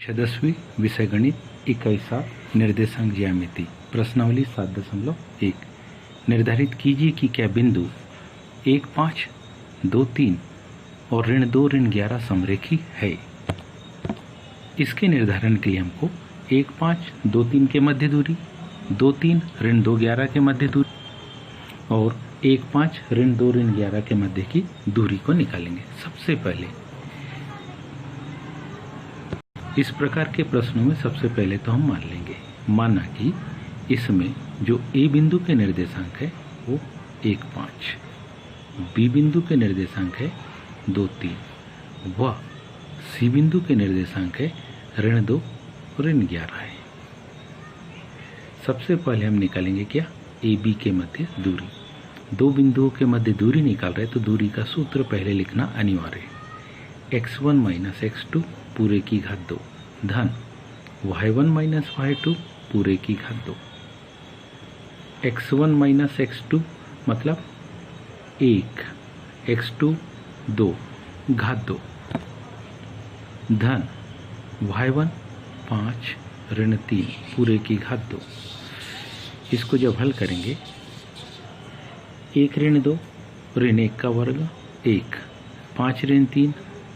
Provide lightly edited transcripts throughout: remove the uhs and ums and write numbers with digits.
10वीं विषय गणित 21 निर्देशांक ज्यामिति प्रश्नावली 7.1 निर्धारित कीजिए कि क्या बिंदु 1, 5, 2, 3 और ऋण 2 ऋण 11 समरेखी है। इसके निर्धारण के लिए हमको 1, 5, 2, 3 के मध्य दूरी, 2, 3 ऋण 2, 11 के मध्य दूरी और 1, 5 ऋण 2 ऋण 11 के मध्य की दूरी को निकालेंगे। सबसे पहले इस प्रकार के प्रश्नों में सबसे पहले तो हम मान लेंगे, माना कि इसमें जो ए बिंदु के निर्देशांक है वो 1, 5, बी बिंदु के निर्देशांक है 2, 3 व सी बिंदु के निर्देशांक है ऋण 2 ऋण 11 है। सबसे पहले हम निकालेंगे क्या, ए बी के मध्य दूरी। दो बिंदुओं के मध्य दूरी निकाल रहे तो दूरी का सूत्र पहले लिखना अनिवार्य है। x1 माइनस x2 पूरे की घात 2 धन y1 माइनस y2 पूरे की घात 2। x1 माइनस x2 मतलब 1, x2 2 घात 2 धन y1 5 ऋण 3 पूरे की घात 2। इसको जब हल करेंगे 1 ऋण 2 ऋण 1 का वर्ग 1, 5 ऋण 3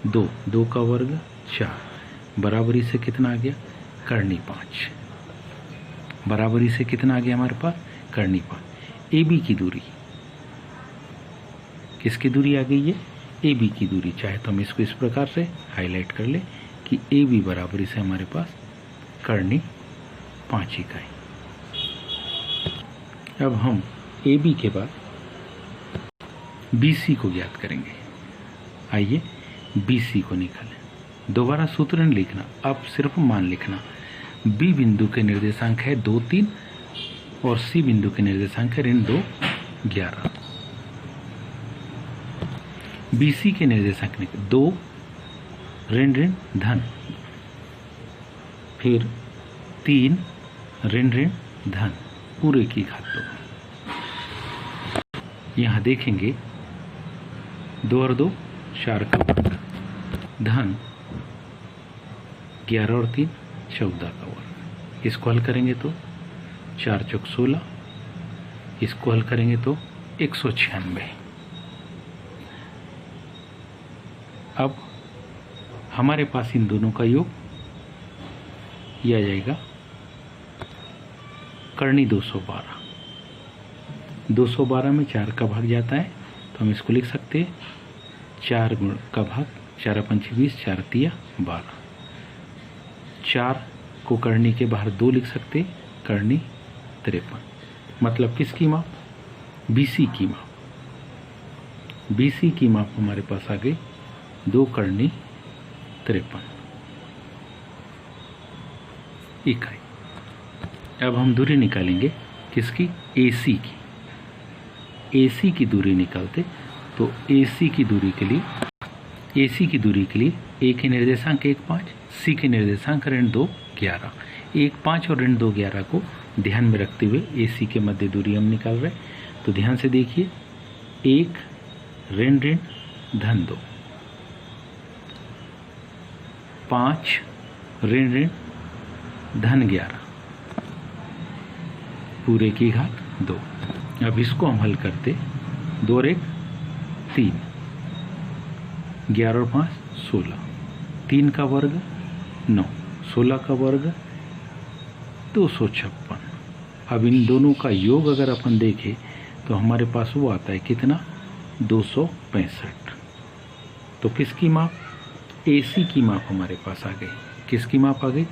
2, 2 का वर्ग 4 बराबरी से कितना आ गया, करनी 5। बराबरी से कितना आ गया हमारे पास, करनी 5। ए बी की दूरी, किसकी दूरी आ गई है, ए बी की दूरी। चाहे तो हम इसको इस प्रकार से हाईलाइट कर ले कि ए बी बराबरी से हमारे पास करनी 5 इकाई। अब हम ए बी के बाद बी सी को ज्ञात करेंगे। आइए बी सी को निकालें। दोबारा सूत्र नहीं लिखना, अब सिर्फ मान लिखना। बी बिंदु के निर्देशांक है 2, 3 और सी बिंदु के निर्देशांक है ऋण 2, 11। बी सी के निर्देशांक 2 ऋण ऋण धन, फिर 3 ऋण ऋण धन पूरे की घात 2। यहाँ देखेंगे 2 और 2 4 का वर्ग धन 11 और 3 14 का वर्ग। इसको हल करेंगे तो 4 चौक 16, इसको हल करेंगे तो 196। अब हमारे पास इन दोनों का योग यह आ जाएगा करनी 212। 212 में 4 का भाग जाता है तो हम इसको लिख सकते हैं 4 गुण का भाग, 4 पंचे 20, 4 तिया 12। 4 को करनी के बाहर 2 लिख सकते, करनी 53। मतलब किसकी माप, बीसी की माप। बीसी की माप हमारे पास आ गई 2 करनी 53 इकाई। अब हम दूरी निकालेंगे किसकी, AC की। AC की दूरी निकालते तो AC की दूरी के लिए A के निर्देशांक 1, 5, C के निर्देशांक ऋण 2, 11। 1, 5 और ऋण 2, 11 को ध्यान में रखते हुए AC के मध्य दूरी हम निकाल रहे। तो ध्यान से देखिए, 1 ऋण ऋण धन 2, 5 ऋण ऋण धन 11 पूरे की घात 2। अब इसको हम हल करते, 2 और 1 3, 11 और 5 16, 3 का वर्ग 9, 16 का वर्ग 256। अब इन दोनों का योग अगर अपन देखें तो हमारे पास वो आता है कितना, 265। तो किसकी माप, AC की माप हमारे पास आ गई। किसकी माप आ गई,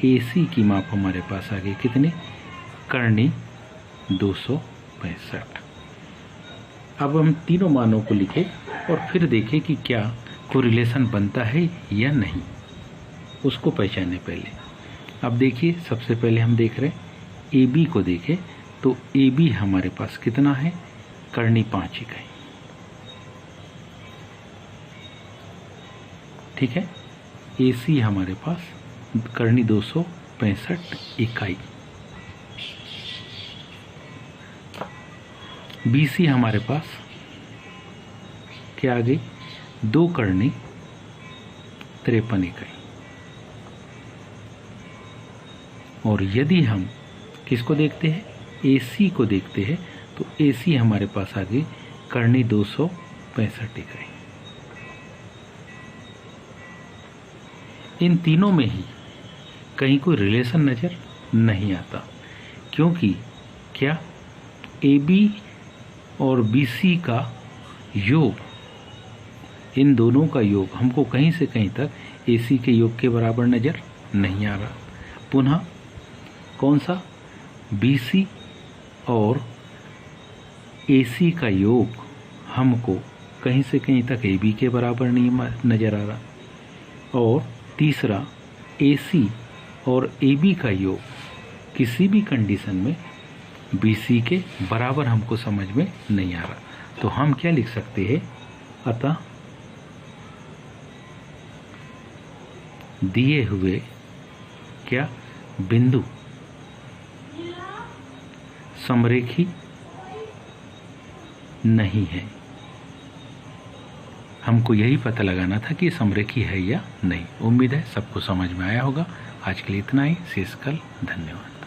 AC की माप हमारे पास आ गई कितने, करनी 265। अब हम तीनों मानों को लिखें और फिर देखें कि क्या कोरिलेशन बनता है या नहीं, उसको पहचाने पहले। अब देखिए, सबसे पहले हम देख रहे हैं AB को देखें तो AB हमारे पास कितना है, करनी 5 इकाई। ठीक है, AC हमारे पास करनी 265 इकाई। BC हमारे पास क्या आ गई, 2 करनी 53 इकाई। और यदि हम किसको देखते हैं, AC को देखते हैं, तो AC हमारे पास आ गई करनी 265 डिग्री। इन तीनों में ही कहीं कोई रिलेशन नज़र नहीं आता, क्योंकि क्या AB और BC का योग, इन दोनों का योग हमको कहीं से कहीं तक AC के योग के बराबर नज़र नहीं आ रहा। पुनः कौन सा, BC और AC का योग हमको कहीं से कहीं तक AB के बराबर नहीं नज़र आ रहा। और तीसरा, AC और AB का योग किसी भी कंडीशन में BC के बराबर हमको समझ में नहीं आ रहा। तो हम क्या लिख सकते हैं, अतः दिए हुए क्या बिंदु समरेखी नहीं है। हमको यही पता लगाना था कि समरेखी है या नहीं। उम्मीद है सबको समझ में आया होगा। आज के लिए इतना ही, शेष कल। धन्यवाद।